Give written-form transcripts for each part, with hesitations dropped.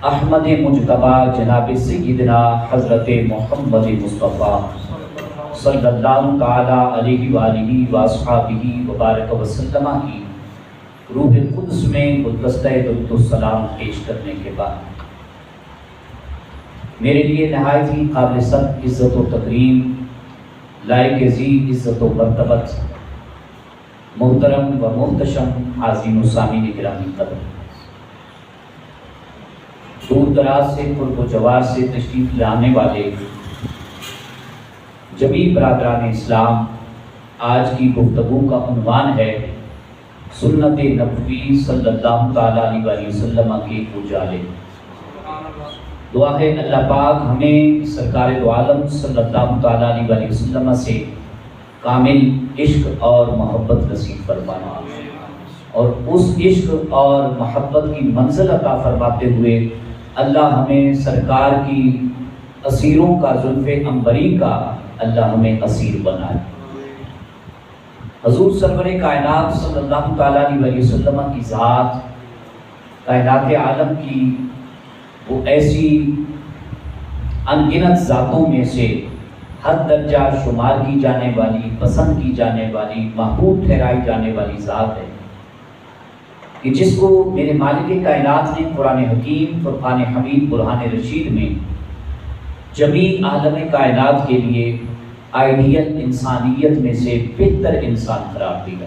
احمد مجتبی جناب سیدنا حضرت محمد مصطفیٰ صلی اللہ تعالی علیہ وآلہ واصحابہ وبارک وسلم کی روح القدس میں گلدستہ درود السلام پیش کرنے کے بعد میرے لیے نہایت ہی قابل صد عزت و تکریم، لائق ذی عزت و مرتبت، محترم و محتشم عظیم و سامعین گرامی قدر، دور دراز سے قرب و جوار سے تشریف لانے والے جمیع برادران اسلام، آج کی گفتگو کا عنوان ہے سنت نبوی صلی اللہ تعالیٰ علیہ وسلم کے اجالے۔ دعا ہے اللہ پاک ہمیں سرکار دو عالم صلی اللہ تعالیٰ علیہ وسلم سے کامل عشق اور محبت نصیب فرمانا، اور اس عشق اور محبت کی منزل عطا فرماتے ہوئے اللہ ہمیں سرکار کی اسیروں کا زلف عنبری کا اللہ ہمیں اسیر بنائے۔ حضور سرور کائنات صلی اللہ تعالیٰ علیہ وسلم کی ذات کائنات عالم کی وہ ایسی ان گنت ذاتوں میں سے حد درجہ شمار کی جانے والی، پسند کی جانے والی، محبوب ٹھہرائی جانے والی ذات ہے کہ جس کو میرے مالک کائنات نے قرآن حکیم، فرقان حمید، برہان رشید میں جمیع عالم کائنات کے لیے آئیڈیل انسانیت میں سے بہتر انسان قرار دیا۔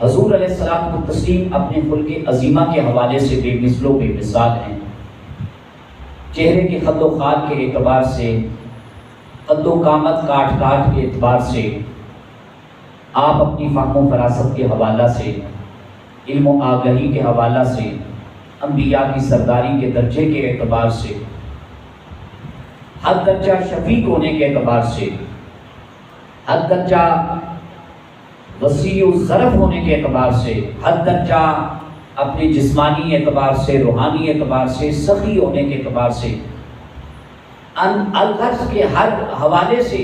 حضور علیہ السلام و تسلیم اپنے خلق عظیمہ کے حوالے سے بے مثل و بے مثال ہیں۔ چہرے کے خد و خال کے اعتبار سے، قد و قامت کاٹ کے اعتبار سے، آپ اپنی فہم و فراست کے حوالہ سے، علم و آگہی کے حوالہ سے، انبیاء کی سرداری کے درجے کے اعتبار سے، حد درجہ شفیق ہونے کے اعتبار سے، حد درجہ وسیع و ظرف ہونے کے اعتبار سے، حد درجہ اپنے جسمانی اعتبار سے، روحانی اعتبار سے، سخی ہونے کے اعتبار سے، الغرض کے ہر حوالے سے،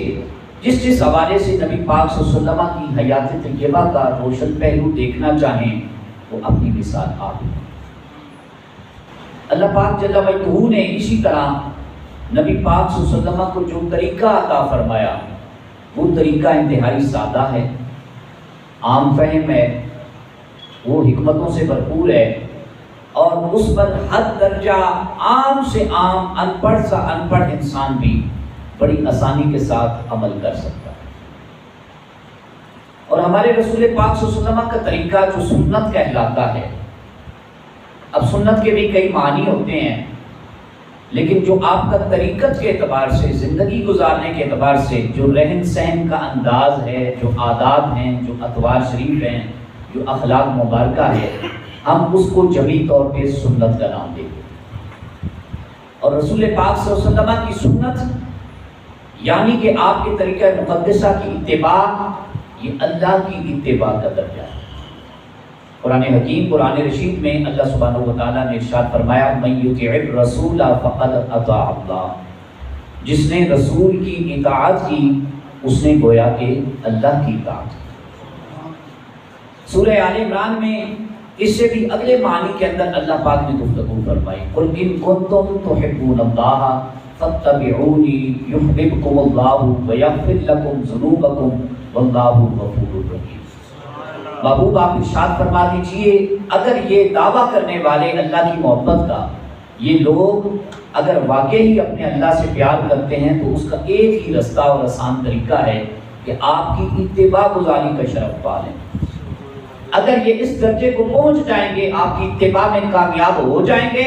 جس حوالے سے نبی پاک صلی اللہ علیہ وسلم کی حیات طیبہ کا روشن پہلو دیکھنا چاہیں وہ اپنی مثال آپ ہے۔ اللہ پاک جل وجلہ نے اسی طرح نبی پاک صلی اللہ علیہ وسلم کو جو طریقہ عطا فرمایا وہ طریقہ انتہائی سادہ ہے، عام فہم ہے، وہ حکمتوں سے بھرپور ہے، اور اس پر حد درجہ عام سے عام، ان پڑھ سا ان پڑھ انسان بھی بڑی آسانی کے ساتھ عمل کر سکتا ہے۔ اور ہمارے رسول پاک صلی اللہ علیہ وسلم کا طریقہ جو سنت کہلاتا ہے، اب سنت کے بھی کئی معنی ہوتے ہیں، لیکن جو آپ کا طریقت کے اعتبار سے، زندگی گزارنے کے اعتبار سے جو رہن سہن کا انداز ہے، جو عادات ہیں، جو اطوار شریف ہیں، جو اخلاق مبارکہ ہے، ہم اس کو جمیع طور پہ سنت کا نام دیں گے۔ اور رسول پاک صلی اللہ علیہ وسلم کی سنت یعنی کہ آپ کے طریقہ مقدسہ کی اتباع، یہ اللہ کی اتباع کا درجہ ہے۔ قرآن حکیم، قرآن رشید میں اللہ سبحانہ و تعالیٰ نے ارشاد فرمایا من یطع الرسول فقد اطاع اللہ، جس نے رسول کی اطاعت کی اس نے گویا کہ اللہ کی اطاعت کی۔ سورہ آل عمران میں اس سے بھی اگلے معنی کے اندر اللہ پاک نے گفتگو فرمائی قل ان کنتم تحبون اللہ فاتبعونی یحببکم اللہ ویغفر لکم ذنوبکم واللہ غفور رحیم۔ محبوب آپ ارشاد فرما دیجئے اگر یہ دعویٰ کرنے والے اللہ کی محبت کا، یہ لوگ اگر واقعی اپنے اللہ سے پیار کرتے ہیں تو اس کا ایک ہی رستہ اور آسان طریقہ ہے کہ آپ کی اتباع گزاری کا شرف پا لیں۔ اگر یہ اس درجے کو پہنچ جائیں گے، آپ کی اتباع میں کامیاب ہو جائیں گے،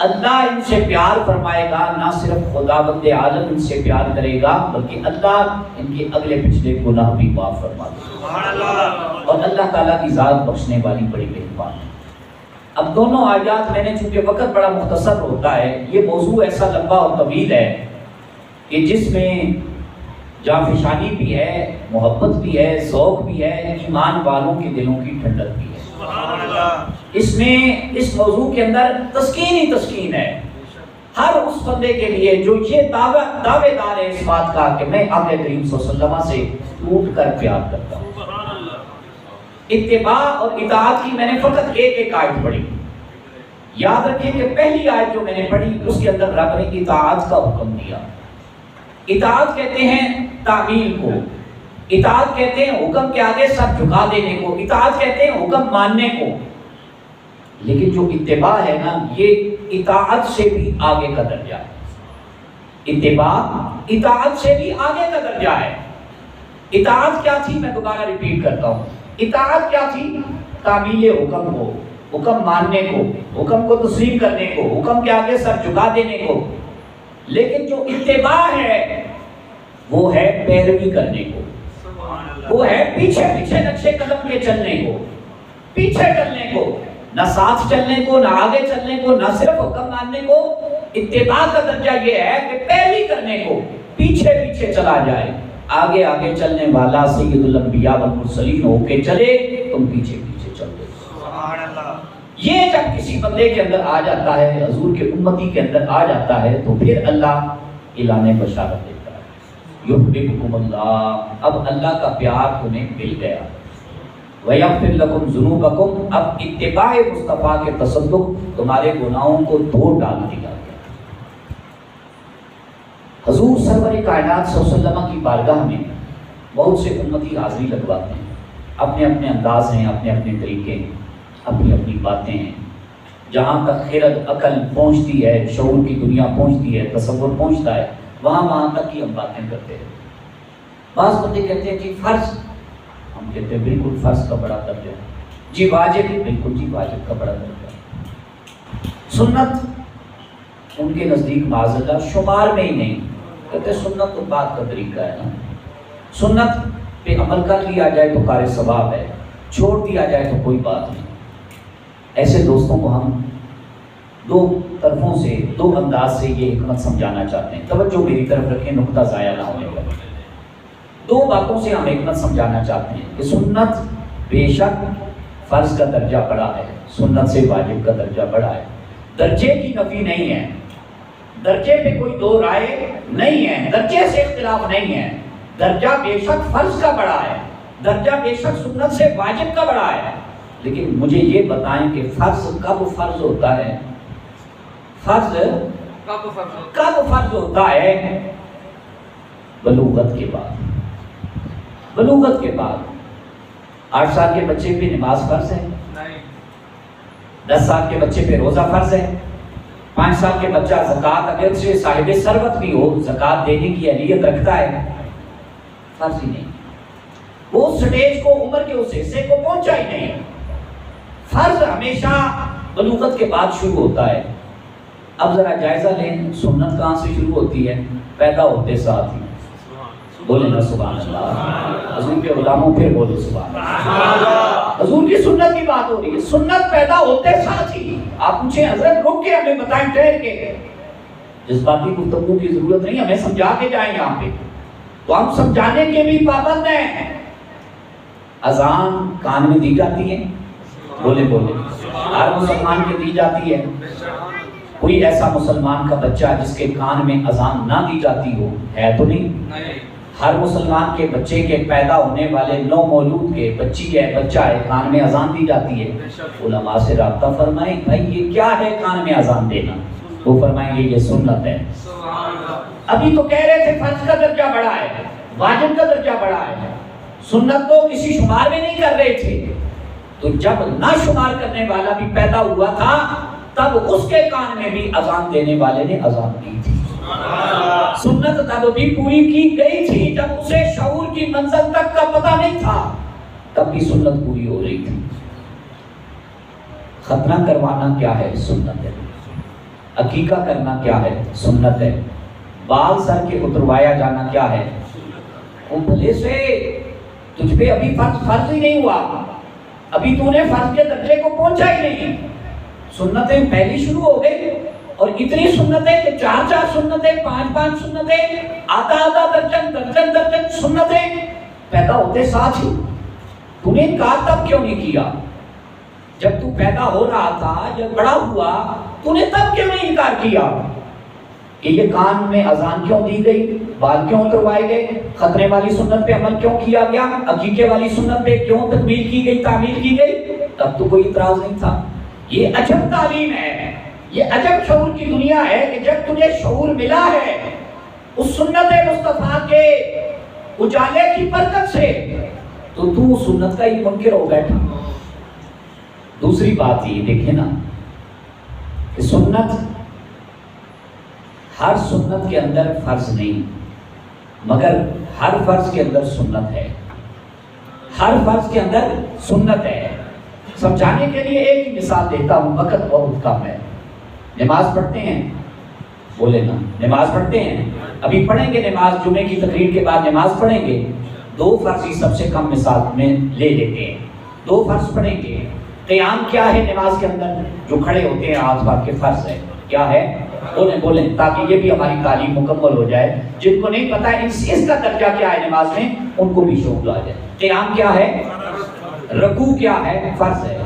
اللہ ان سے پیار فرمائے گا، نہ صرف خداوند عالم ان سے پیار کرے گا بلکہ اللہ ان کے اگلے پچھلے گناہ بھی معاف فرما دے گا، اور اللہ تعالیٰ کی ذات بخشنے والی بڑی مہربان ہے۔ اب دونوں آیات میں نے چونکہ وقت بڑا مختصر ہوتا ہے، یہ موضوع ایسا لمبا اور طویل ہے کہ جس میں جانفشانی بھی ہے، محبت بھی ہے، ذوق بھی ہے، ایمان والوں کے دلوں کی ٹھنڈک بھی ہے۔ اس میں اس موضوع کے اندر تسکین ہی تسکین ہے ہر اس بندے کے لیے جو یہ دعوے دار ہے اس بات کا کہ میں آقا کریم صلی اللہ علیہ وسلم سے ٹوٹ کر پیار کرتا ہوں۔ اتباع اور اطاعت کی میں نے فقط ایک آیت پڑھی، یاد رکھیں کہ پہلی آیت جو میں نے پڑھی اس کے اندر رب نے اطاعت کا حکم دیا. اطاعت کہتے ہیں تعمیل کو، اطاعت کہتے ہیں حکم کے آگے سر جھکا دینے کو، اطاعت کہتے ہیں حکم ماننے کو. لیکن جو اتباع ہے نا، یہ اطاعت سے بھی آگے کا درجہ ہے. اتباع اطاعت سے بھی آگے کا درجہ ہے. اطاعت کیا تھی؟ میں دوبارہ ریپیٹ کرتا ہوں. اطاعت کیا تھی؟ تعمیل حکم کو، حکم ماننے کو، حکم کو تسلیم کرنے کو، حکم کے آگے سر جھکا دینے کو. لیکن جو اتباع ہے وہ ہے پیروی کرنے کو، وہ ہے پیچھے پیچھے نقشے قدم کے چلنے کو، پیچھے چلنے کو، نہ ساتھ چلنے کو، نہ آگے چلنے کو، نہ صرف حکم ماننے کو. اتباع کا درجہ یہ ہے کہ پیروی کرنے کو، پیچھے پیچھے چلا جائے. آگے آگے چلنے والا سید الانبیاء والمرسلین ہو کے چلے، تم پیچھے پیچھے چل دو. سبحان اللہ. یہ جب کسی بندے کے اندر آ جاتا ہے، حضور کے امتی کے اندر آ جاتا ہے، تو پھر اللہ اعلان بشارت دیتا ہے، یحببکم اللہ. اب اللہ کا پیار تمہیں مل گیا. وَيَغْفِرْ لَكُمْ ذُنُوبَكُمْ. اب اتباع مصطفیٰ کے تصدق تمہارے گناہوں کو دھو ڈال دیا. حضور سرور کائنات صلی اللہ علیہ وسلم کی بارگاہ میں بہت سے امتی حاضری لگواتے ہیں. اپنے اپنے انداز ہیں، اپنے اپنے طریقے ہیں، اپنی اپنی باتیں ہیں. جہاں تک خرد عقل پہنچتی ہے، شعور کی دنیا پہنچتی ہے، تصور پہنچتا ہے، وہاں تک کی ہم باتیں کرتے ہیں. بعض بندے کہتے ہیں جی فرض، ہم کہتے ہیں بالکل فرض کا بڑا درجہ ہے. جی واجب، بالکل جی واجب کا بڑا درجہ ہے. سنت ان کے نزدیک معاذ اللہ شمار میں ہی نہیں. کہتے سنت تو بات کا طریقہ ہے نا، سنت پہ عمل کر لیا جائے تو کار ثواب ہے، چھوڑ دیا جائے تو کوئی بات نہیں. ایسے دوستوں کو ہم دو طرفوں سے، دو انداز سے یہ حکمت سمجھانا چاہتے ہیں. توجہ میری طرف رکھیں، نقطہ ضائع نہ ہونے کا. دو باتوں سے ہم حکمت سمجھانا چاہتے ہیں کہ سنت بے شک فرض کا درجہ بڑا ہے، سنت سے واجب کا درجہ بڑا ہے. درجے کی نفی نہیں ہے، درجے پہ کوئی دو رائے نہیں ہے، درجے سے اختلاف نہیں ہے. درجہ بے شک فرض کا بڑا ہے، درجہ بے شک سنت سے واجب کا بڑا ہے. لیکن مجھے یہ بتائیں کہ فرض کب فرض ہوتا ہے؟ فرض کب فرض ہوتا ہے؟ بلوغت کے بعد. بلوغت کے بعد. 8 سال کے بچے پہ نماز فرض ہے؟ 10 سال کے بچے پہ روزہ فرض ہے؟ 5 سال کے بچہ زکوٰۃ اگر سے صاحب ثروت بھی ہو زکوٰۃ دینے کی اہلیت رکھتا ہے؟ فرض ہی نہیں. وہ سٹیج کو، عمر کے اس حصے کو پہنچا ہی نہیں. فرض ہمیشہ بلوغت کے بعد شروع ہوتا ہے. اب ذرا جائزہ لیں، سنت کہاں سے شروع ہوتی ہے؟ پیدا ہوتے ساتھ ہی. بولیں نا سبحان اللہ. حضور کے غلاموں پھر بولو سبحان اللہ. حضور کی سنت کی بات ہو رہی ہے. سنت پیدا ہوتے ساتھ ہی. آپ پوچھیں حضرت رک کے ہمیں بتائیں ٹھہر کے، جذباتی گفتگو کی ضرورت نہیں، ہمیں سمجھا کے جائیں یہاں پہ تو ہم سمجھانے کے بھی پابند ہیں. اذان کان میں دی جاتی ہے، بولے بولے ہر مسلمان کے دی جاتی ہے. کوئی ایسا مسلمان کا بچہ جس کے کان میں اذان نہ دی جاتی ہو ہے تو نہیں؟ ہر مسلمان کے بچے کے پیدا ہونے والے نو مولود کے بچی ہے، بچہ ہے، کان میں اذان دی جاتی ہے. علماء سے رابطہ فرمائیں بھائی یہ کیا ہے کان میں اذان دینا؟ وہ فرمائیں گے یہ سنت ہے. ابھی تو کہہ رہے تھے فرض کا درجہ بڑا ہے، واجب کا درجہ بڑا ہے، سنت تو کسی شمار میں نہیں کر رہے تھے. تو جب نہ شمار کرنے والا بھی پیدا ہوا تھا تب اس کے کان میں بھی اذان دینے والے نے اذان دی تھی. سنت تب بھی پوری کی گئی تھی جب اسے شعور کی منزل تک کا پتہ نہیں تھا، تب بھی سنت پوری ہو رہی تھی. ختنہ کروانا کیا ہے؟ سنت ہے. عقیقہ کرنا کیا ہے؟ سنت ہے. بال سر کے اتروایا جانا کیا ہے؟ بھلے سے تجھ پہ ابھی فرض ہی نہیں ہوا، ابھی تو نے فرض کے درجے کو پہنچا ہی نہیں. سنتیں پہلی شروع ہو گئی اور اتنی سنتیں کہ 4 سنتیں، 5 سنتیں، آدھا درجن سنتیں پیدا ہوتے ساتھ ہی. تو نے انکار تب کیوں نہیں کیا؟ جب تو پیدا ہو رہا تھا، جب بڑا ہوا، تو نے تب کیوں نہیں انکار کیا کہ یہ کان میں اذان کیوں دی گئی، بال کیوں اتروائے گئے، ختنے والی سنت پہ عمل کیوں کیا گیا، عقیقے والی سنت پہ کیوں تکمیل کی گئی، تعمیل کی گئی؟ تب تو کوئی اعتراض نہیں تھا. یہ عجب تعلیم ہے. یہ عجب شعور کی دنیا ہے کہ جب تجھے شعور ملا ہے اس سنت مصطفیٰ کے اجالے کی برکت سے تو سنت کا ہی منکر ہو بیٹھا۔ دوسری بات یہ دیکھیں نا کہ سنت، ہر سنت کے اندر فرض نہیں، مگر ہر فرض کے اندر سنت ہے، ہر فرض کے اندر سنت ہے۔ سمجھانے کے لیے ایک ہی مثال دیتا ہوں، وقت بہت کم ہے۔ نماز پڑھتے ہیں، بولے نا، نماز پڑھتے ہیں، ابھی پڑھیں گے نماز، جمعے کی تقریر کے بعد نماز پڑھیں گے، 2 فرض ہی سب سے کم مثال میں لے لیتے ہیں، 2 فرض پڑھیں گے۔ قیام کیا ہے نماز کے اندر؟ جو کھڑے ہوتے ہیں ہاتھ باندھ کے فرض ہے، کیا ہے؟ بولیں تاکہ یہ بھی ہماری تعلیم مکمل ہو جائے۔ جن کو نہیں پتا اس کا درجہ کیا ہے نماز میں، ان کو بھی شعور آ جائے۔ قیام کیا ہے؟ رکوع کیا ہے؟ فرض ہے۔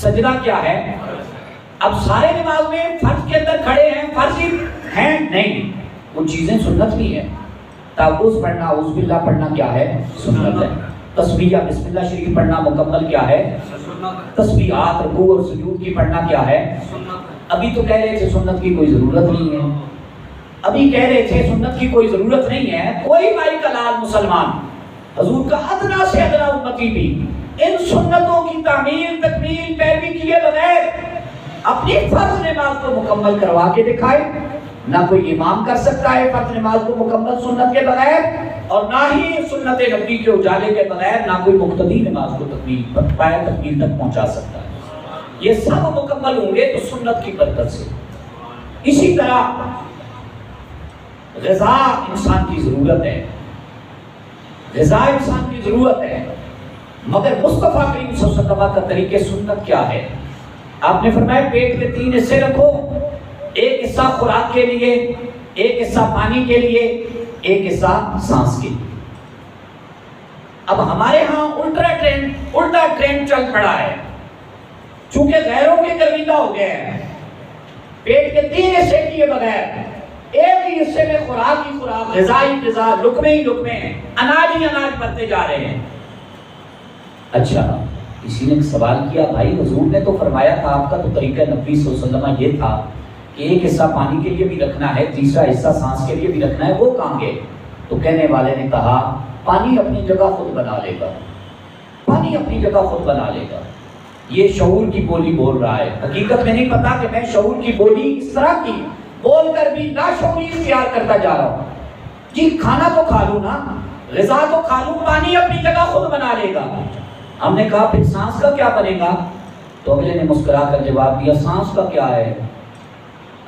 سجدہ کیا ہے؟ اب سارے نماز میں فرض کے اندر کھڑے ہیں، فرض ہی ہیں نہیں، وہ چیزیں سنت بھی ہیں۔ تعوذ پڑھنا، اعوذ باللہ پڑھنا کیا ہے؟ سنت ہے۔ تسبیح بسم اللہ شریف پڑھنا مکمل کیا ہے؟ تسبیحات رکوع اور سجود کی پڑھنا کیا ہے؟ ابھی تو کہہ رہے تھے سنت کی کوئی ضرورت نہیں ہے، ابھی کہہ رہے تھے سنت کی کوئی ضرورت نہیں ہے۔ کوئی بھائی کا لال مسلمان، حضور کا ادنا سے ادنا امتی بھی ان سنتوں کی تعمیل تکمیل پیروی کیے بغیر اپنی فرض نماز کو مکمل کروا کے دکھائے۔ نہ کوئی امام کر سکتا ہے فرض نماز کو مکمل سنت کے بغیر، اور نہ ہی سنت نبی کے اجالے کے بغیر نہ کوئی مقتدی نماز کو تکمیل تک پہنچا سکتا ہے۔ یہ سب مکمل ہوں گے تو سنت کی برکت سے۔ اسی طرح غذا انسان کی ضرورت ہے، غذا انسان کی ضرورت ہے، مگر مصطفیٰ کریم صلی اللہ علیہ وسلم کا طریقہ سنت کیا ہے؟ آپ نے فرمایا پیٹ کے 3 حصے رکھو، ایک حصہ خوراک کے لیے، ایک حصہ پانی کے لیے، ایک حصہ سانس کے لیے۔ اب ہمارے ہاں الٹا ٹرینڈ چل پڑا ہے، چونکہ غیروں کے گرویدہ ہو گئے ہیں، پیٹ کے 3 حصے کیے بغیر ایک ہی حصے میں خوراک ہی خوراک، غذا ہی غذا، لقمے ہی لقمے ہیں، اناج ہی اناج بنتے جا رہے ہیں۔ اچھا، کسی نے سوال کیا بھائی حضور نے تو فرمایا تھا، آپ کا تو طریقہ نبی صلی اللہ علیہ وسلم یہ تھا کہ ایک حصہ پانی کے لیے بھی رکھنا ہے، تیسرا حصہ سانس کے لیے بھی رکھنا ہے، وہ کہاں گئے؟ تو کہنے والے نے کہا پانی اپنی جگہ خود بنا لے گا، پانی اپنی جگہ خود بنا لے گا۔ یہ شعور کی بولی بول رہا ہے، حقیقت میں نہیں پتا کہ میں شعور کی بولی اس طرح کی بول کر بھی لاشعوری اختیار کرتا جا رہا ہوں۔ جی کھانا تو کھا لوں نا، غذا تو کھا لوں، پانی اپنی جگہ خود بنا لے گا۔ ہم نے کہا پھر سانس کا کیا بنے گا؟ تو اگلے نے مسکرا کر جواب دیا سانس کا کیا ہے،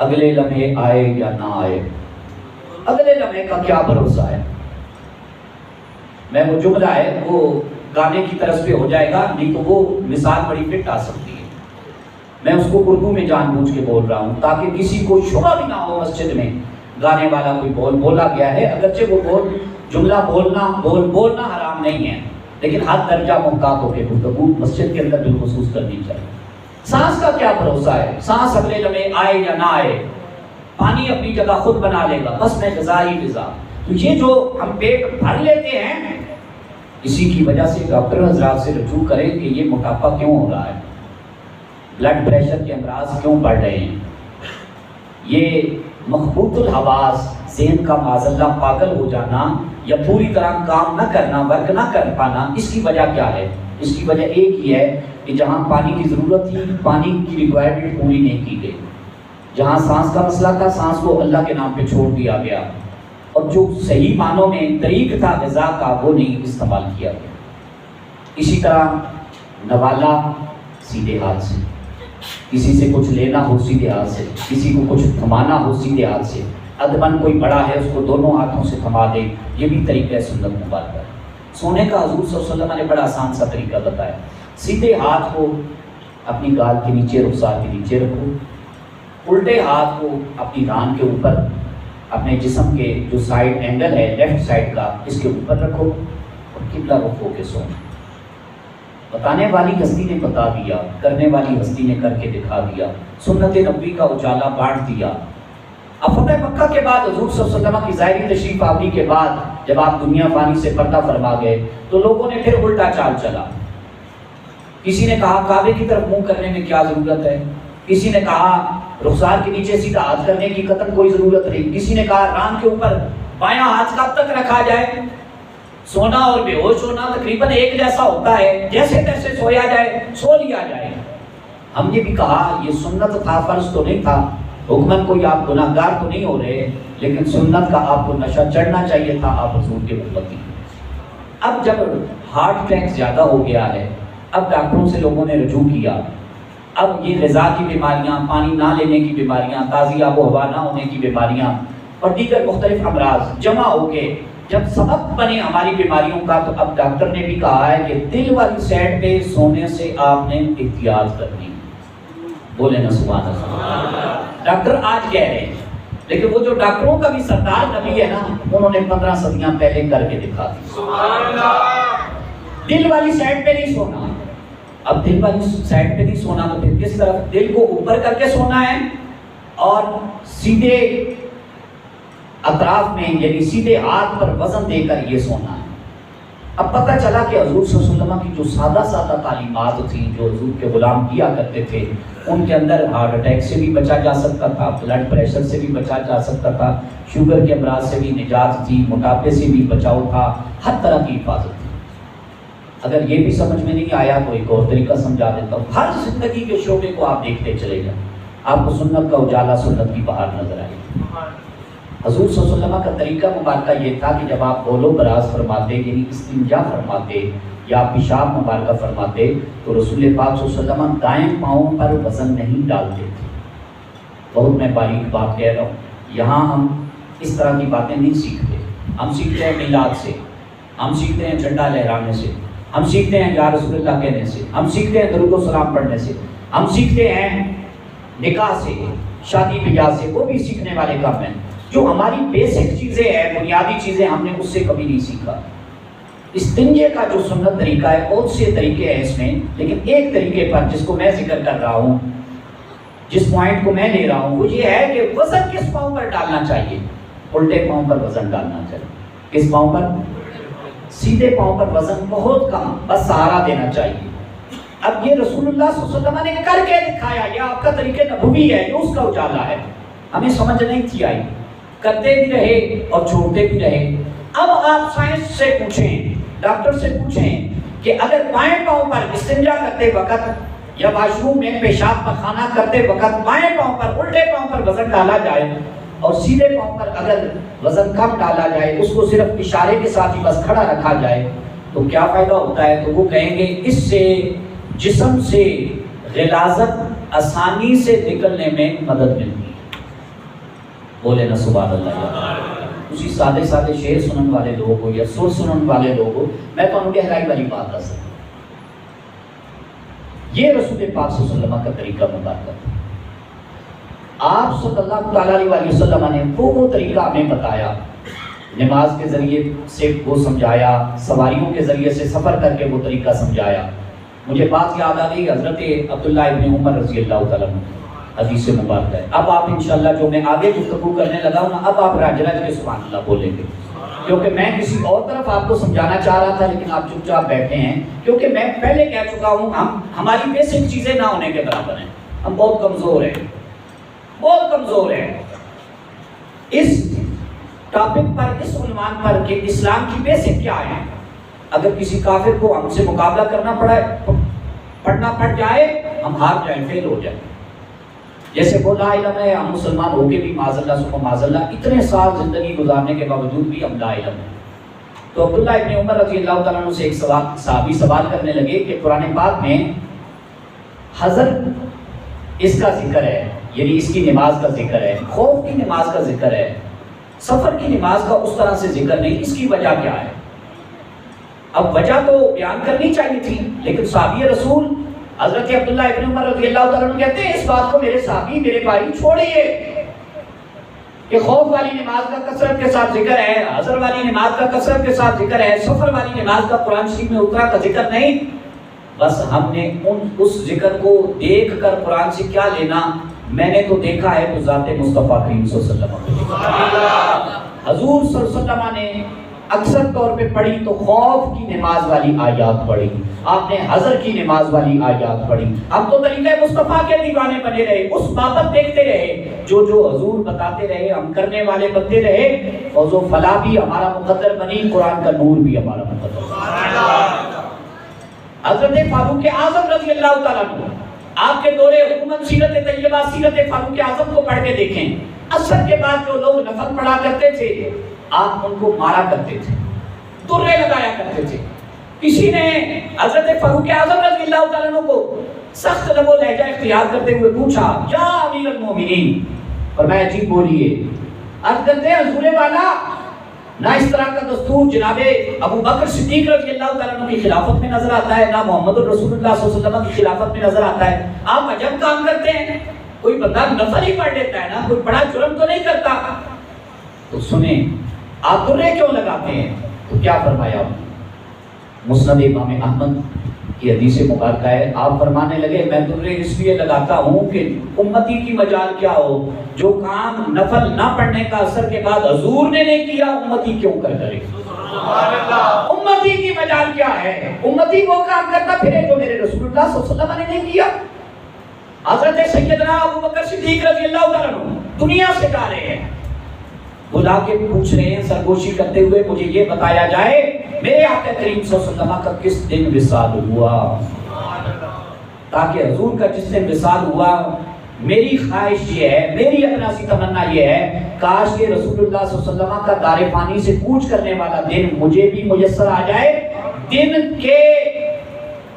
اگلے لمحے آئے یا نہ آئے، اگلے لمحے کا کیا بھروسہ ہے۔ میں وہ جملہ ہے وہ گانے کی طرف پہ ہو جائے گا، نہیں تو وہ مثال بڑی فٹ آ سکتی ہے، میں اس کو اردو میں جان بوجھ کے بول رہا ہوں تاکہ کسی کو شبہ بھی نہ ہو مسجد میں گانے والا کوئی بولا گیا ہے، اگرچہ وہ جملہ بولنا حرام نہیں ہے، لیکن حد درجہ محتاط ہو کے گفتگو مسجد کے اندر بالخصوص کرنی چاہیے۔ سانس کا کیا بھروسہ ہے، سانس اگلے لمحے آئے یا نہ آئے، پانی اپنی جگہ خود بنا لے گا، بس میں غذا ہی غذا۔ تو یہ جو ہم پیٹ بھر لیتے ہیں، اسی کی وجہ سے ڈاکٹر حضرات سے رجوع کریں کہ یہ موٹاپا کیوں ہو رہا ہے، بلڈ پریشر کے امراض کیوں بڑھ رہے ہیں، یہ مخبوط الحواس، ذہن کا معاذاللہ پاگل ہو جانا یا پوری طرح کام نہ کرنا، ورک نہ کر پانا، اس کی وجہ کیا ہے؟ اس کی وجہ ایک ہی ہے کہ جہاں پانی کی ضرورت تھی پانی کی ریکوائرمنٹ پوری نہیں کی گئی، جہاں سانس کا مسئلہ تھا سانس کو اللہ کے نام پہ چھوڑ دیا گیا، اور جو صحیح معنوں میں طریق تھا غذا کا وہ نہیں استعمال کیا گیا۔ اسی طرح نوالا سیدھے ہاتھ سے، کسی سے کچھ لینا ہو سیدھے ہاتھ سے، کسی کو کچھ تھمانا ہو سیدھے ہاتھ سے، ادبن کوئی بڑا ہے اس کو دونوں ہاتھوں سے تھما دے، یہ بھی طریقہ سنت مبارکہ ہے۔ سونے کا حضور صلی اللہ علیہ وسلم نے بڑا آسان سا طریقہ بتایا، سیدھے ہاتھ کو اپنی گال کے نیچے، رخسار کے نیچے رکھو، الٹے ہاتھ کو اپنی ران کے اوپر، اپنے جسم کے جو سائڈ اینگل ہے لیفٹ سائڈ کا اس کے اوپر رکھو، اور قبلہ رخ ہو کے سونا۔ بتانے والی ہستی نے بتا دیا، کرنے والی ہستی نے کر کے دکھا دیا، سنت نبوی کا اجالا بانٹ دیا۔ اب فتح مکہ کے بعد حضور صلی اللہ علیہ وسلم کی ظاہری تشریف آوری کے بعد جب آپ دنیا فانی سے پردہ فرما گئے تو لوگوں نے پھر الٹا چال چلا۔ کسی نے کہا کعبے کی طرف منہ کرنے میں کیا ضرورت ہے، کسی نے کہا رخسار کے نیچے سیدھا ہاتھ کرنے کی قطعاً کوئی ضرورت نہیں. کسی نے کہا ران کے اوپر بایاں ہاتھ کب تک رکھا جائے؟ سونا اور بے ہوش ہونا تقریباً ایک جیسا ہوتا ہے، جیسے تیسے سویا جائے، سو لیا جائے. ہم نے بھی کہا یہ سنت تھا، فرض تو نہیں تھا. حکمن کوئی آپ گناہگار تو نہیں ہو رہے، لیکن سنت کا آپ کو نشہ چڑھنا چاہیے تھا، آپ حضور کے امتی. اب جب ہارٹ اٹیک زیادہ ہو گیا ہے، اب ڈاکٹروں سے لوگوں نے رجوع کیا. اب یہ غذا کی بیماریاں، پانی نہ لینے کی بیماریاں، تازی آب و ہوا نہ ہونے کی بیماریاں اور دیگر مختلف امراض جمع ہو کے جب سبب بنے ہماری بیماریوں کا، تو اب ڈاکٹر نے بھی کہا ہے کہ دل والی سائڈ پہ سونے سے آپ نے احتیاط کرنی. بولے نا سبحان اللہ. ڈاکٹر آج کہہ رہے ہیں، لیکن وہ جو ڈاکٹروں کا بھی سردار نبی ہے نا، انہوں نے 15 صدیاں پہلے کر کے دکھا دی. دل والی سائڈ پہ نہیں سونا. اب دل والی سائڈ پہ نہیں سونا تو پھر کس طرف؟ دل کو اوپر کر کے سونا ہے اور سیدھے اطراف میں یعنی سیدھے ہاتھ پر وزن دے کر یہ سونا ہے. اب پتہ چلا کہ حضور صلی اللہ علیہ وسلم کی جو سادہ سادہ تعلیمات تھیں، جو حضور کے غلام کیا کرتے تھے، ان کے اندر ہارٹ اٹیک سے بھی بچا جا سکتا تھا، بلڈ پریشر سے بھی بچا جا سکتا تھا، شوگر کے امراض سے بھی نجات تھی، موٹاپے سے بھی بچاؤ تھا، ہر طرح کی حفاظت تھی. اگر یہ بھی سمجھ میں نہیں آیا تو ایک اور طریقہ سمجھا دیتا ہوں. ہر زندگی کے شعبے کو آپ دیکھتے چلے جائیں، آپ کو سنت کا اجالا، سنت کی بہار نظر آئے. حضور صلی اللہ علیہ وسلم کا طریقہ مبارکہ یہ تھا کہ جب آپ بول و براز فرماتے، یعنی استنجا فرماتے یا پیشاب مبارکہ فرماتے، تو رسول پاک صلی اللہ علیہ وسلم دائیں پاؤں پر وزن نہیں ڈالتے تھے. بہت میں باریک بات کہہ رہا ہوں، یہاں ہم اس طرح کی باتیں نہیں سیکھتے. ہم سیکھتے ہیں میلاد سے، ہم سیکھتے ہیں جھنڈا لہرانے سے، ہم سیکھتے ہیں یا رسول اللہ کہنے سے، ہم سیکھتے ہیں درود و سلام پڑھنے سے، ہم سیکھتے ہیں نکاح سے، شادی بیاہ سے. وہ بھی سیکھنے والے کام ہیں. جو ہماری بیسک چیزیں ہیں، بنیادی چیزیں، ہم نے اس سے کبھی نہیں سیکھا. استنجے کا جو سنت طریقہ ہے، بہت سے طریقے ہیں اس میں، لیکن ایک طریقے پر جس کو میں ذکر کر رہا ہوں، جس پوائنٹ کو میں لے رہا ہوں، وہ یہ ہے کہ وزن کس پاؤں پر ڈالنا چاہیے؟ الٹے پاؤں پر وزن ڈالنا چاہیے. کس پاؤں پر؟ سیدھے پاؤں پر وزن بہت کم، بس سہارا دینا چاہیے. اب یہ رسول اللہ صلی اللہ علیہ وسلم نے کر کے دکھایا، یہ آپ کا طریقہ نبوی ہے، یہ اس کا اجالا ہے. ہمیں سمجھ نہیں تھی آئی، کرتے بھی رہے اور چھوڑتے بھی رہے. اب آپ سائنس سے پوچھیں، ڈاکٹر سے پوچھیں کہ اگر بائیں پاؤں پر استنجا کرتے وقت یا واش روم میں پیشاب پخانہ کرتے وقت بائیں پاؤں پر، الٹے پاؤں پر وزن ڈالا جائے اور سیدھے پاؤں پر اگر وزن کم ڈالا جائے، اس کو صرف اشارے کے ساتھ ہی بس کھڑا رکھا جائے، تو کیا فائدہ ہوتا ہے؟ تو وہ کہیں گے اس سے جسم سے غلاظت آسانی سے نکلنے میں مدد ملتی ہے. بولے نا سبحان اللہ. اسی سادے سادے شعر سنن والے لوگوں کو یا سر سنن والے لوگوں کو میں تو ان گہرائی والی بات دس رہا ہوں. یہ رسول پاک صلی اللہ علیہ وسلم کا طریقہ مبارکہ تھا. آپ صلی اللہ علیہ وسلم نے وہ طریقہ ہمیں بتایا، نماز کے ذریعے سے وہ سمجھایا، سواریوں کے ذریعے سے سفر کر کے وہ طریقہ سمجھایا. مجھے بات یاد آ گئی حضرت عبداللہ ابن عمر رضی اللہ تعالیٰ عنہ حدیث مبارکہ ہے. اب آپ انشاءاللہ جو میں آگے گفتگو کرنے لگا ہوں نا، اب آپ رج رج کے سبحان اللہ بولیں گے، کیونکہ میں کسی اور طرف آپ کو سمجھانا چاہ رہا تھا، لیکن آپ چپ چاپ بیٹھے ہیں، کیونکہ میں پہلے کہہ چکا ہوں ہماری بیسک چیزیں نہ ہونے کے برابر ہیں. ہم بہت کمزور ہیں، بہت کمزور ہیں. اس ٹاپک پر، اس عنوان پر کہ اسلام کی بیسک کیا ہے، اگر کسی کافر کو ہم سے مقابلہ کرنا پڑنا پڑ جائے، ہم ہار جائیں، فیل ہو جائیں. جیسے وہ لا علم ہے، ہم مسلمان ہو کے بھی معاذ اللہ ثم معاذ اللہ اتنے سال زندگی گزارنے کے باوجود بھی ہم لا علم ہیں. تو عبداللہ ابن عمر رضی اللہ تعالیٰ عنہ سے ایک صحابی سوال کرنے لگے کہ قرآن پاک میں حضر اس کا ذکر ہے، یعنی اس کی نماز کا ذکر ہے، خوف کی نماز کا ذکر ہے، سفر کی نماز کا اس طرح سے ذکر نہیں، اس کی وجہ کیا ہے؟ اب وجہ تو بیان کرنی چاہیے تھی، لیکن صحابی رسول حضرت عبداللہ ابن عمر رضی اللہ تعالیٰ عنہ کہتے ہیں اس بات کو میرے صحابی، میرے بھائی چھوڑیے کہ خوف والی نماز کا کثرت کے ساتھ ذکر ہے، حضر والی نماز کا کثرت کے ساتھ ذکر ہے، سفر والی نماز کا قرآن شریف میں اترا کا ذکر نہیں. بس ہم نے اس ذکر کو دیکھ کر قرآن سے کیا لینا؟ میں نے تو دیکھا ہے تو ذات مصطفیٰ کریم صلی اللہ علیہ وسلم، حضور صلی اللہ علیہ وسلم نے اکثر طور پہ پڑھی تو خوف کی نماز والی آیات پڑھی، آپ نے حضر کی نماز والی آیات پڑھی. اب تو طریقہ مصطفیٰ کے دیوانے بنے رہے، اس بابت دیکھتے رہے جو حضور بتاتے رہے ہم کرنے والے بنتے رہے. فوز و فلاح بھی ہمارا مقدر بنی، قرآن کا نور بھی ہمارا مقدر بنی. حضرت فاروق اعظم رضی اللہ تعالیٰ عنہ، آپ کے دور حکومت سیرت طیبہ سیرت فاروق اعظم کو پڑھ کے دیکھیں. عصر کے بعد جو لوگ نفل پڑھا کرتے تھے آپ ان کو مارا کرتے تھے، درے لگایا کرتے تھے. کسی نے حضرت فاروق اعظم رضی اللہ تعالیٰ عنہ کو سخت لب و لہجہ اختیار کرتے ہوئے پوچھا، یا امیر المومنین، فرمایا جی بولیے. عرض کرتے ہیں حضور والا، نہ اس طرح کا دستور جناب ابو بکر صدیق رضی اللہ تعالیٰ عنہ کی خلافت میں نظر آتا ہے، نہ محمد الرسول اللہ صلی اللہ علیہ وسلم کی خلافت میں نظر آتا ہے. آپ عجب کام کرتے ہیں، کوئی بندہ نفل ہی پڑھ لیتا ہے نا، کوئی بڑا جرم تو نہیں کرتا. تو سنیں آپ درے کیوں لگاتے ہیں؟ تو کیا فرمایا؟ مسند امام احمد کی حدیث مبارکہ ہے، آپ فرمانے لگے میں درے اس لیے لگاتا ہوں کہ امتی کی مجال کیا ہو، جو کام نفل نہ پڑھنے کا اثر کے بعد حضور نے نہیں کیا امتی کیوں کر کرے. امتی کی مجال کیا ہے؟ امتی وہ کام کرتا پھرے جو میرے رسول اللہ صلی اللہ علیہ وسلم نے نہیں کیا. حضرت سیدنا ابو بکر صدیق رضی اللہ تعالیٰ عنہ دنیا سے جا رہے ہیں، بلا کے پوچھ رہے ہیں سرگوشی کرتے ہوئے مجھے یہ بتایا جائے میرے آقا کریم صلی اللہ علیہ وسلم کا کس دن وصال ہوا، تاکہ حضور کا جس دن وصال ہوا میری خواہش یہ ہے، میری اپنا سی تمنا یہ ہے کاش کہ رسول اللہ صلی اللہ علیہ وسلم کا دار فانی سے کوچ کرنے والا دن مجھے بھی میسر آ جائے. دن کے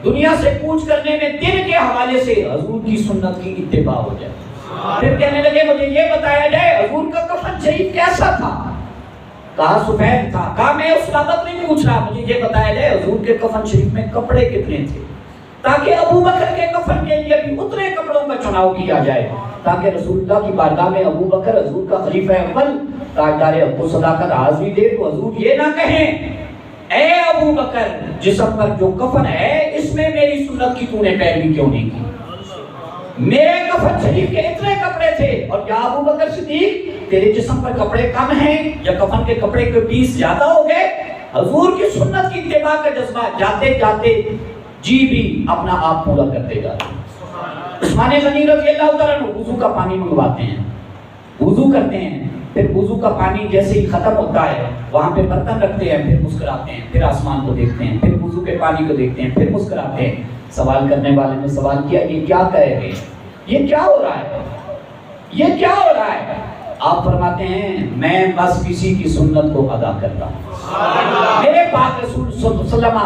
دنیا سے کوچ کرنے میں دن کے حوالے سے حضور کی سنت کی اتباع ہو جائے. پھر کہنے لگے مجھے یہ بتایا جائے حضور کا کفن شریف کیسا تھا. کہا سفید تھا. کہا میں اس بابت نہیں پوچھ رہا، مجھے یہ بتایا جائے حضور کے کفن شریف میں کپڑے کتنے تھے، تاکہ ابو بکر کے کفن کے لیے بھی اتنے کپڑوں کا چناؤ کیا جائے، تاکہ رسول اللہ کی بارگاہ میں ابو بکر حضور کا خلیفہ اول تاجدار حق و صداقت حاضری دے تو حضور یہ نہ کہیں اے ابو بکر جسم پر جو کفن ہے اس میں میری سنت کی تو نے پیروی کیوں نہیں کی. میرے کفن شریف کے اتنے کپڑے تھے اور یا ابو بکر صدیق تیرے جسم پر کپڑے کم ہیں یا کفن کے کپڑے کے پیس زیادہ ہو گئے. حضور کی سنت کی اتباع کا جذبہ جاتے جاتے جی بھی اپنا آپ پورا کرتے جاتے. عثمان غنی رضی اللہ تعالیٰ عنہ وضو کا پانی منگواتے ہیں، وضو کرتے ہیں، پھر وضو کا پانی جیسے ہی ختم ہوتا ہے وہاں پہ برتن رکھتے ہیں، پھر مسکراتے ہیں، پھر آسمان کو دیکھتے ہیں، پھر وضو کے پانی کو دیکھتے ہیں، پھر مسکراتے ہیں. سوال کرنے والے نے سوال کیا یہ کیا کہہ رہے ہیں، یہ کیا ہو رہا ہے، یہ کیا ہو رہا ہے؟ آپ فرماتے ہیں میں بس کسی کی سنت کو ادا کرتا ہوں. میرے پاک رسول صلی اللہ علیہ وسلم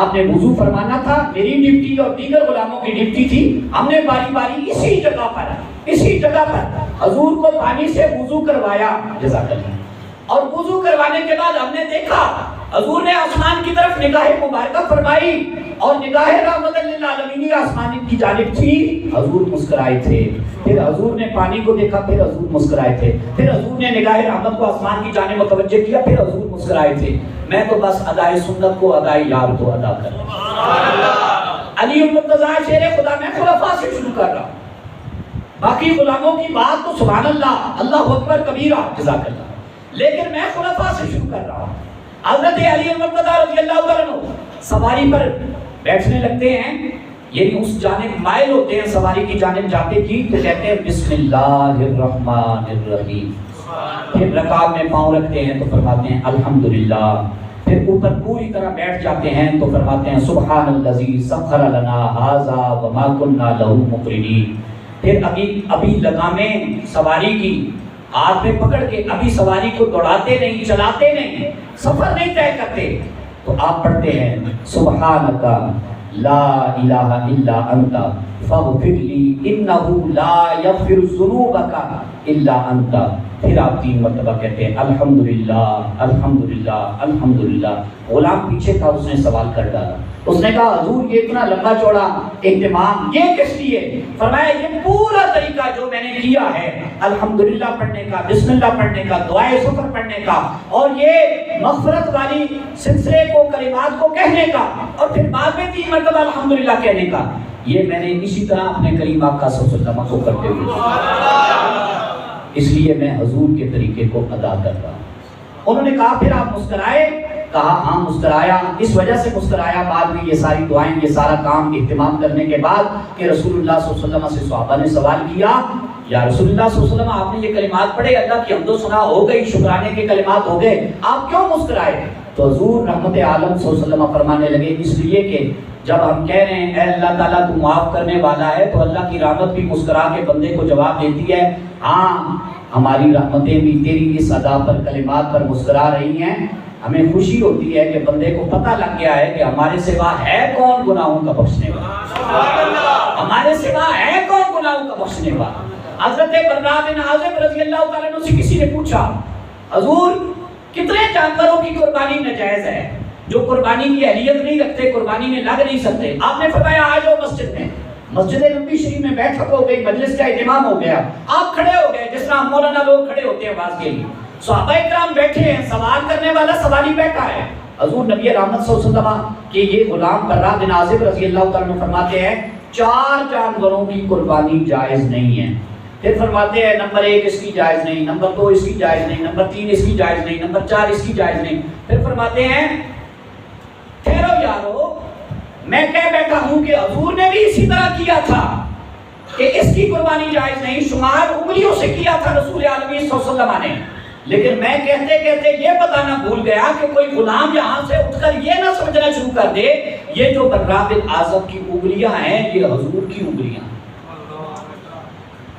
آپ نے وضو فرمانا تھا، میری ڈیوٹی اور دیگر غلاموں کی ڈیوٹی تھی، ہم نے باری باری اسی جگہ پر حضور کو پانی سے وضو کروایا. جزاک اللہ. اور وضو کروانے کے بعد ہم نے دیکھا حضور نے آسمان کی طرف نگاہ مبارکہ فرمائی اور نگاہ رحمت للعالمین آسمان کی جانب تھی، حضور مسکرائے تھے. پھر حضور نے پانی کو دیکھا، پھر حضور مسکرائے تھے. پھر حضور نے نگاہ رحمت کو آسمان کی جانب متوجہ کیا، پھر حضور مسکرائے تھے. میں تو بس ادائے سنت کو ادائے یار کو ادا کر رہا ہوں. علی المرتضیٰ شیر خدا میں خلفاء سے شروع کر رہا ہوں، باقی غلاموں کی بات تو سبحان اللہ اللہ اکبر کبیرہ جزاک اللہ، لیکن میں خلفاء سے شروع کر رہا ہوں. حضرت علی المرتضیٰ رضی اللہ عنہ سواری پر بیٹھنے لگتے ہیں، یعنی اس جانب مائل ہوتے ہیں، سواری کی جانب جاتے جی تو کہتے ہیں بسم اللہ الرحمن الرحیم. پھر رکعت میں پاؤں رکھتے ہیں تو فرماتے ہیں الحمدللہ. پھر اوپر پوری طرح بیٹھ جاتے ہیں تو فرماتے ہیں سبحان الذی سخر لنا ھذا وما كنا له مقرنین. پھر ابھی لگامیں سواری کی ہاتھ میں پکڑ کے ابھی سواری کو دوڑاتے نہیں، چلاتے نہیں، سفر نہیں طے کرتے تو آپ پڑھتے ہیں سبحانک لا الہ الا انت فاغفر لی انہ لا یغفر الذنوب الا انت. پھر آپ 3 مرتبہ کہتے ہیں الحمدللہ الحمدللہ الحمدللہ. غلام پیچھے تھا، اس نے سوال کر ڈالا، اس نے کہا حضور یہ اتنا لمبا چوڑا اہتمام یہ کس لیے؟ فرمایا یہ پورا طریقہ جو میں نے کیا ہے الحمدللہ پڑھنے کا، بسم اللہ پڑھنے کا، دعائے سفر پڑھنے کا اور یہ مغفرت والی سلسلے کو کلمات کو کہنے کا اور پھر بعد میں 3 مرتبہ الحمدللہ کہنے کا، یہ میں نے اسی طرح اپنے کریم آقا صلی اللہ علیہ وسلم کو کرتے ہوئے، اس لیے میں حضور کے طریقے کو ادا کر رہا ہوں. انہوں نے کہا پھر آپ مسکرائے کہا ہاں مسکرایا، اس وجہ سے مسکرایا بعد میں یہ ساری دعائیں یہ سارا کام اہتمام کرنے کے بعد کہ رسول اللہ صلی اللہ علیہ وسلم سے صحابہ نے سوال کیا یا رسول اللہ صلی اللہ علیہ وسلم آپ نے یہ کلمات پڑھے، اللہ کی حمد و ثنا ہو گئی، شکرانے کے کلمات ہو گئے، آپ کیوں مسکرائے؟ تو حضور رحمت عالم صلی اللہ علیہ وسلم فرمانے لگے اس لیے کہ جب ہم کہہ رہے ہیں اے اللہ تعالیٰ تو معاف کرنے والا ہے تو اللہ کی رحمت بھی مسکرا کے بندے کو جواب دیتی ہے ہاں ہماری رحمتیں بھی تیری اس ادا پر کلمات پر مسکرا رہی ہیں، ہمیں خوشی ہوتی ہے کہ بندے کو پتہ لگ گیا ہے کہ ہمارے سوا ہے کون گناہوں کا بخشنے والا، ہمارے سوا ہے کون گناہوں کا بخشنے والا۔ حضرت برا بن عازب رضی اللہ تعالیٰ عنہ سے کسی نے پوچھا حضور کتنے جانوروں کی قربانی ناجائز ہے جو قربانی کی اہلیت نہیں رکھتے، قربانی میں لگ نہیں سکتے؟ آپ نے فرمایا آ جاؤ مسجد میں، مسجد نبوی شریف میں بیٹھک ہو گئی، مجلس کا اہتمام ہو گیا، آپ کھڑے ہو گئے جس طرح مولانا لوگ کھڑے ہوتے ہیں آواز کے لیے، صحابہ کرام بیٹھے ہیں، سوال کرنے والا سوالی بیٹھا ہے۔ حضور نبی رحمت صلی اللہ علیہ وسلم کہ یہ غلام برا بن عازب رضی اللہ تعالیٰ عنہ فرماتے ہیں 4 جانوروں کی قربانی جائز نہیں ہے۔ پھر فرماتے ہیں نمبر 1 اس کی جائز نہیں، نمبر 2 اس کی جائز نہیں، نمبر 3 اس کی جائز نہیں، نمبر 4 اس کی جائز نہیں۔ پھر فرماتے ہیں ٹھہرو یارو، میں کہہ بیٹھا ہوں کہ حضور نے بھی اسی طرح کیا تھا کہ اس کی قربانی جائز نہیں، شمار انگلیوں سے کیا تھا رسول عالمی صلی اللہ علیہ وسلم نے، لیکن میں کہتے کہتے یہ بتانا بھول گیا کہ کوئی غلام یہاں سے اٹھ کر یہ نہ سمجھنا شروع کر دے یہ جو برا بن عازب کی انگلیاں ہیں یہ حضور کی انگلیاں،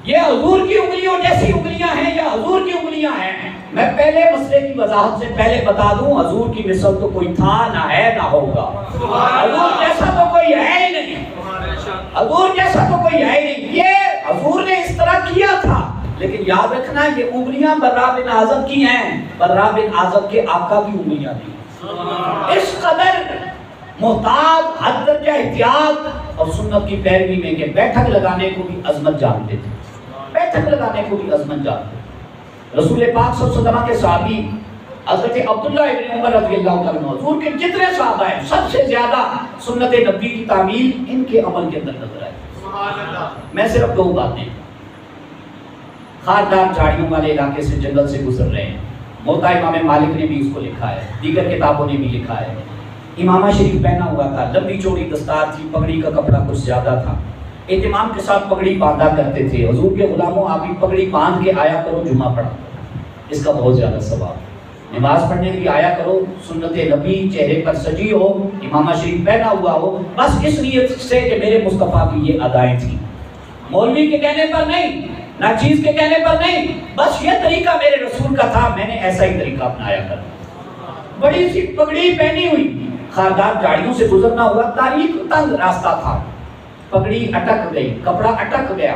یہ حضور کی انگلیوں جیسی انگلیاں ہیں یا حضور کی انگلیاں ہیں۔ میں پہلے مسئلے کی وضاحت سے پہلے بتا دوں حضور کی مثل تو کوئی تھا نہ ہے نہ ہوگا، حضور جیسا تو کوئی ہے ہی نہیں، حضور جیسا تو کوئی ہے ہی نہیں، یہ حضور نے اس طرح کیا تھا۔ لیکن یاد رکھنا یہ انگلیاں برا بن عازب کی ہیں، برا بن عازب کے آقا کی انگلیاں نہیں۔ اس قدر محتاط، حد درجہ احتیاط اور سنت کی پیروی میں کہ بیٹھک لگانے کو بھی عظمت جانتے تھے، بیٹھک لگانے کو بھی عظمت جانتے تھے۔ رسول پاک صلی اللہ علیہ وسلم کے صحابی حضرت عبداللہ ابن عمر رضی اللہ عنہ حضور کے جتنے صحابہ ہیں سب سے زیادہ سنت نبی کی تعمیل ان کے عمل کے اندر نظر آئی۔ میں صرف 2 باتیں، خاردار جھاڑیوں والے علاقے سے جنگل سے گزر رہے ہیں، موطا امام مالک نے بھی اس کو لکھا ہے، دیگر کتابوں نے بھی لکھا ہے، امامہ شریف پہنا ہوا تھا، لمبی چوڑی دستار تھی، پگڑی کا کپڑا کچھ زیادہ تھا، اہتمام کے ساتھ پگڑی باندھا کرتے تھے۔ حضور کے غلاموں آپ بھی پگڑی باندھ کے آیا کرو، جمعہ پڑھا، اس کا بہت زیادہ ثواب، نماز پڑھنے کی آیا کرو، سنت نبی چہرے پر سجی ہو، امامہ شریف پہنا ہوا ہو، بس اس نیت سے کہ میرے مصطفیٰ کی یہ ادائیں تھیں، مولوی کے کہنے پر نہیں، ناچیز کے کہنے پر نہیں، بس یہ طریقہ میرے رسول کا تھا، میں نے ایسا ہی طریقہ اپنایا کرا۔ بڑی سی پگڑی پہنی ہوئی، خاردار جھاڑیوں سے گزرنا ہوا، تاریک تنگ راستہ تھا، پگڑی اٹک گئی، کپڑا اٹک گیا،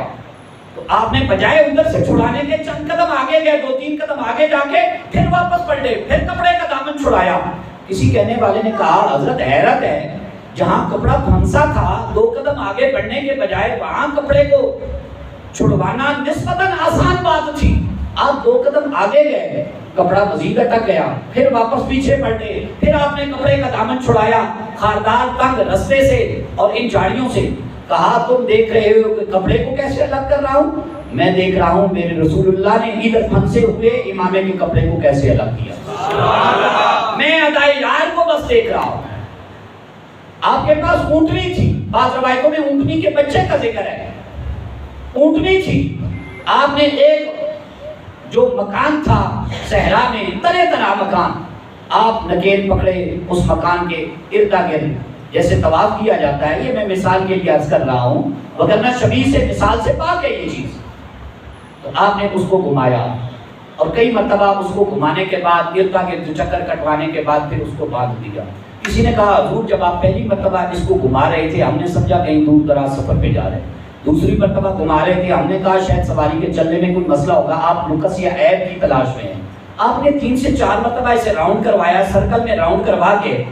تو آپ نے بجائے ادھر سے چھڑانے کے چند قدم آگے گئے، 2-3 قدم آگے جا کے پھر واپس پلٹے، پھر کپڑے کا دامن چھڑایا۔ کسی کہنے والے نے کہا حضرت حیرت ہے، جہاں کپڑا پھنسا تھا 2 قدم آگے بڑھنے کے بجائے وہاں کپڑے کو چھڑوانا نسبتاً آسان بات تھی، آپ 2 قدم آگے گئے، کپڑا مزید اٹک گیا، پھر واپس پیچھے پلٹے، پھر آپ نے کپڑے کا دامن چھڑایا، خاردار تنگ رستے سے اور ان جھاڑیوں سے۔ کہا تم دیکھ رہے ہو کہ کپڑے کو کیسے الگ کر رہا ہوں، میں دیکھ رہا ہوں میرے رسول اللہ نے ادھر پھنسے ہوئے امامے کے کپڑے کو کیسے الگ کیا، میں ادائے یار کو بس دیکھ رہا ہوں۔ آپ کے پاس اونٹنی تھی، بعض روایتوں میں اونٹنی کے بچے کا ذکر ہے، اونٹنی تھی، آپ نے ایک جو مکان تھا صحرا میں، طرح طرح مکان، آپ نکیل پکڑے اس مکان کے اردا گرد جیسے طواف کیا جاتا ہے، یہ میں مثال کے لیے عرض کر رہا ہوں، وگرنہ شبیہ سے مثال سے پاک ہے یہ چیز۔ تو آپ نے اس کو گھمایا اور کئی مرتبہ اس کو گھمانے کے بعد اردا گرد چکر کٹوانے کے بعد پھر اس کو باندھ دیا۔ کسی نے کہا حضور جب آپ پہلی مرتبہ اس کو گھما رہے تھے ہم نے سمجھا کہیں دور دراز سفر پہ جا رہے ہیں، دوسری مرتبہ گھما رہے تھے ہم نے کہا شاید سواری کے چلنے میں کوئی مسئلہ ہوگا، آپ نقص یا عیب کی تلاش میں ہیں، آپ نے 3 سے 4 مرتبہ اسے راؤنڈ کروایا، سرکل میں راؤنڈ کروا کے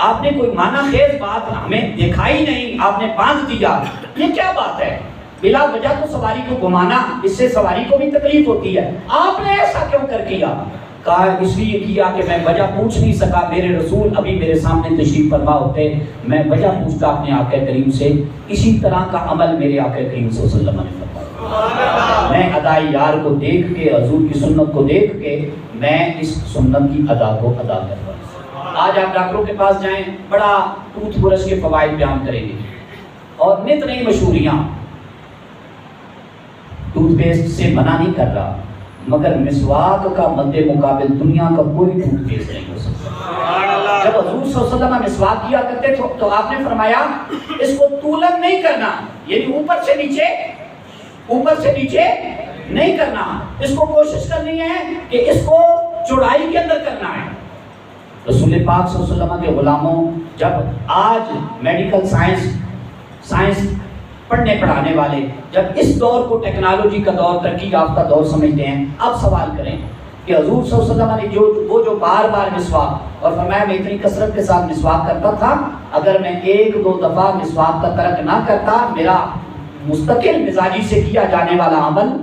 آپ نے کوئی معنی خیز بات ہمیں دکھائی نہیں، آپ نے باندھ دیا، یہ کیا بات ہے؟ بلا وجہ تو سواری کو گھمانا، اس سے سواری کو بھی تکلیف ہوتی ہے، آپ نے ایسا کیوں کر کیا؟ کہا اس لیے کیا کہ میں وجہ پوچھ نہیں سکا، میرے رسول ابھی میرے سامنے تشریف فرما ہوتے، میں وجہ پوچھتا اپنے آقا کریم سے، اسی طرح کا عمل میرے آقا کریم صلی اللہ علیہ وسلم نے فرمایا۔ میں ادائی یار کو دیکھ کے، حضور کی سنت کو دیکھ کے میں اس سنت کی ادا کو ادا کر رہا ہوں۔ آج آپ ڈاکٹروں کے پاس جائیں، بڑا ٹوتھ برش کے فوائد بیان کریں گے اور نت نئی مشہوریاں. ٹوتھ پیسٹ سے منع نہیں کر رہا، مگر مسواک کا مد مقابل دنیا کا کوئی ٹوتھ پیسٹ نہیں ہو سکتا. جب حضور صلی اللہ علیہ وسلم مسواک کیا کرتے تھے تو آپ نے فرمایا اس کو طولن نہیں کرنا، یعنی اوپر سے نیچے نہیں کرنا، اس کو کوشش کرنی ہے کہ اس کو چوڑائی کے اندر کرنا ہے. رسول پاک صلی اللہ علیہ وسلم کے غلاموں، جب آج میڈیکل سائنس پڑھنے پڑھانے والے جب اس دور کو ٹیکنالوجی کا دور، ترقی یافتہ دور سمجھتے ہیں، اب سوال کریں کہ حضور صلی اللہ علیہ وسلم نے جو بار بار مسواک، اور فرمایا میں اتنی کثرت کے ساتھ مسواک کرتا تھا، اگر میں ایک دو دفعہ مسواک کا ترک نہ کرتا، میرا مستقل مزاجی سے کیا جانے والا عمل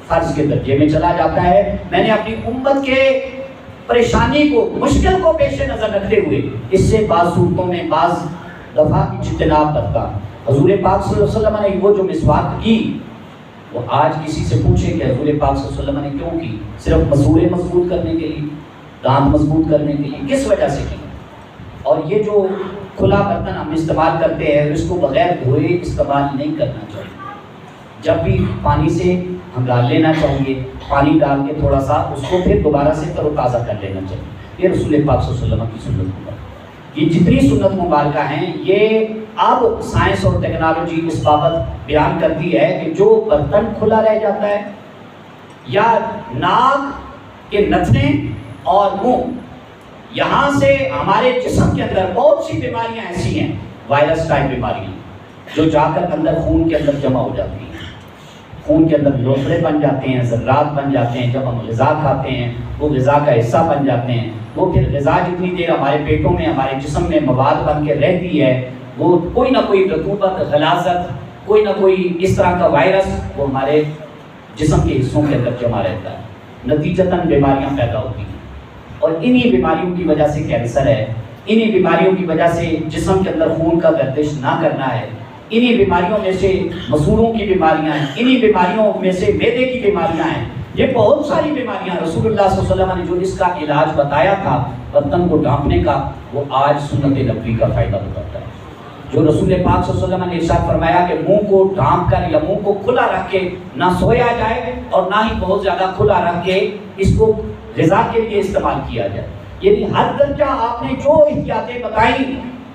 فرض کے درجے میں چلا جاتا ہے. میں نے اپنی امت کے پریشانی کو، مشکل کو پیش نظر رکھتے ہوئے اس سے بعض صورتوں میں بعض دفعہ اجتناب کرتا. حضور پاک صلی اللہ علیہ وسلم نے وہ جو مسواک کی، وہ آج کسی سے پوچھیں کہ حضور پاک صلی اللہ علیہ وسلم نے کیوں کی؟ صرف مسورے مضبوط کرنے کے لیے، دانت مضبوط کرنے کے لیے، کس وجہ سے کی؟ اور یہ جو کھلا برتن ہم استعمال کرتے ہیں، اس کو بغیر دھوئے استعمال نہیں کرنا چاہیے. جب بھی پانی سے ہنگال لینا چاہیے، پانی ڈال کے تھوڑا سا اس کو پھر دوبارہ سے تر و تازہ کر لینا چاہیے. یہ رسول پاک صلی اللہ علیہ وسلم کی سنت مبارکہ. یہ جتنی سنت مبارکہ ہیں، یہ اب سائنس اور ٹیکنالوجی اس بابت بیان کرتی ہے کہ جو برتن کھلا رہ جاتا ہے، یا ناک کے نتنے اور منہ، یہاں سے ہمارے جسم کے اندر بہت سی بیماریاں ایسی ہیں، وائرس ٹائپ بیماریاں، جو جا کر اندر خون کے اندر جمع ہو جاتی ہیں. خون کے اندر لوتھڑے بن جاتے ہیں، ذرات بن جاتے ہیں. جب ہم غذا کھاتے ہیں وہ غذا کا حصہ بن جاتے ہیں. وہ پھر غذا جتنی دیر ہمارے پیٹوں میں، ہمارے جسم میں مواد بن کے رہتی ہے، وہ کوئی نہ کوئی رطوبت، غلاظت، کوئی نہ کوئی اس طرح کا وائرس وہ ہمارے جسم کے حصوں کے اندر جمع رہتا ہے. نتیجتاً بیماریاں پیدا ہوتی ہیں، اور انہی بیماریوں کی وجہ سے کینسر ہے، انہی بیماریوں کی وجہ سے جسم کے اندر خون کا گردش نہ کرنا ہے، انہی بیماریوں میں سے مسوروں کی بیماریاں ہیں، انہی بیماریوں میں سے معدے کی بیماریاں ہیں. یہ بہت ساری بیماریاں رسول اللہ صلی اللہ علیہ وسلم نے جو اس کا علاج بتایا تھا برتن کو ڈھانپنے کا، وہ آج سنت نبوی کا فائدہ بتاتا ہے. جو رسول پاک صلی اللہ علیہ وسلم نے ارشاد فرمایا کہ منہ کو ڈھانپ کر یا منہ کو کھلا رکھ کے نہ سویا جائے، اور نہ ہی بہت زیادہ کھلا رکھ کے اس کو غذا کے لیے استعمال کیا جائے. یعنی ہر درجہ آپ نے جو احتیاطیں بتائیں،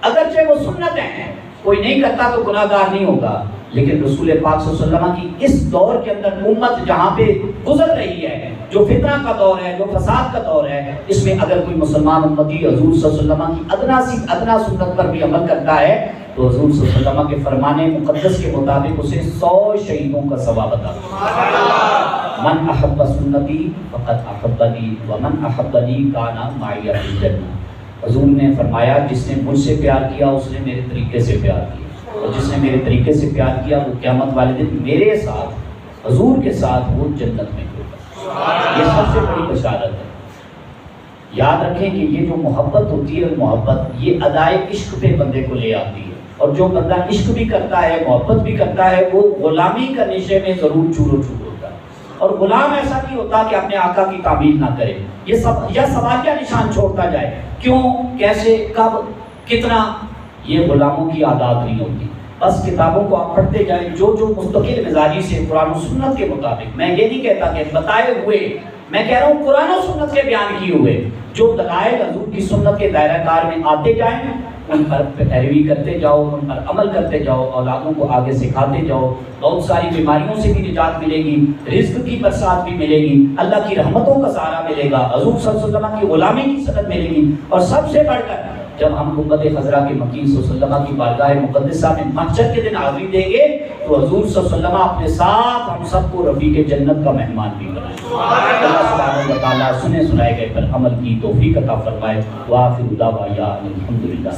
اگرچہ وہ سنت ہیں، کوئی نہیں کرتا تو گناہ گار نہیں ہوگا، لیکن رسول پاک صلی اللہ علیہ وسلم کی اس دور کے اندر امت جہاں پہ گزر رہی ہے، جو فتنہ کا دور ہے، جو فساد کا دور ہے، اس میں اگر کوئی مسلمان امتی حضور صلی اللہ علیہ وسلم کی ادنا سی ادنا سنت پر بھی عمل کرتا ہے تو حضور صلی اللہ علیہ وسلم کے فرمان مقدس کے مطابق اسے 100 شہیدوں کا ثواب عطا ہوگا. من احب سنتی فقد احبنی ومن احبنی کان معی فی الجنہ. حضور نے فرمایا جس نے مجھ سے پیار کیا اس نے میرے طریقے سے پیار کیا، اور جس نے میرے طریقے سے پیار کیا وہ قیامت والے دن میرے ساتھ، حضور کے ساتھ وہ جنت میں ہوگا. یہ سب سے بڑی بشارت ہے. یاد رکھیں کہ یہ جو محبت ہوتی ہے، محبت یہ ادائے عشق پہ بندے کو لے آتی ہے، اور جو بندہ عشق بھی کرتا ہے، محبت بھی کرتا ہے، وہ غلامی کا نشے میں ضرور چور و چور ہوتا ہے. اور غلام ایسا نہیں ہوتا کہ اپنے آقا کی تعمیل نہ کرے، یہ سوالیہ نشان چھوڑتا جائے، کیوں، کیسے، کب، کتنا. یہ غلاموں کی عادات نہیں ہوتی. بس کتابوں کو آپ پڑھتے جائیں، جو مستقل مزاجی سے قرآن و سنت کے مطابق، میں یہ نہیں کہتا کہ بتائے ہوئے، میں کہہ رہا ہوں قرآن و سنت کے بیان کیے ہوئے جو دلائل حضور کی سنت کے دائرہ کار میں آتے جائیں، ان پر پیروی کرتے جاؤ، ان پر عمل کرتے جاؤ، اولادوں کو آگے سکھاتے جاؤ. بہت ساری بیماریوں سے بھی نجات ملے گی، رزق کی برسات بھی ملے گی، اللہ کی رحمتوں کا سہارا ملے گا، حضور صلی اللہ علیہ وسلم کی غلامی کی سند ملے گی. اور سب سے بڑھ کر جب ہم امت خضرا کے مکی صلی اللہ علیہ وسلم کی بارگاہ مقدسہ میں محشر کے دن حاضری دیں گے تو حضور صلی اللہ علیہ وسلم اپنے ساتھ ہم سب کو رفیق جنت کا مہمان بھی بنائیں. اللہ سبحانہ و تعالیٰ سنے سنائے گئے پر عمل کی توفیق عطا فرمائے. وآخر دعوانا الحمدللہ.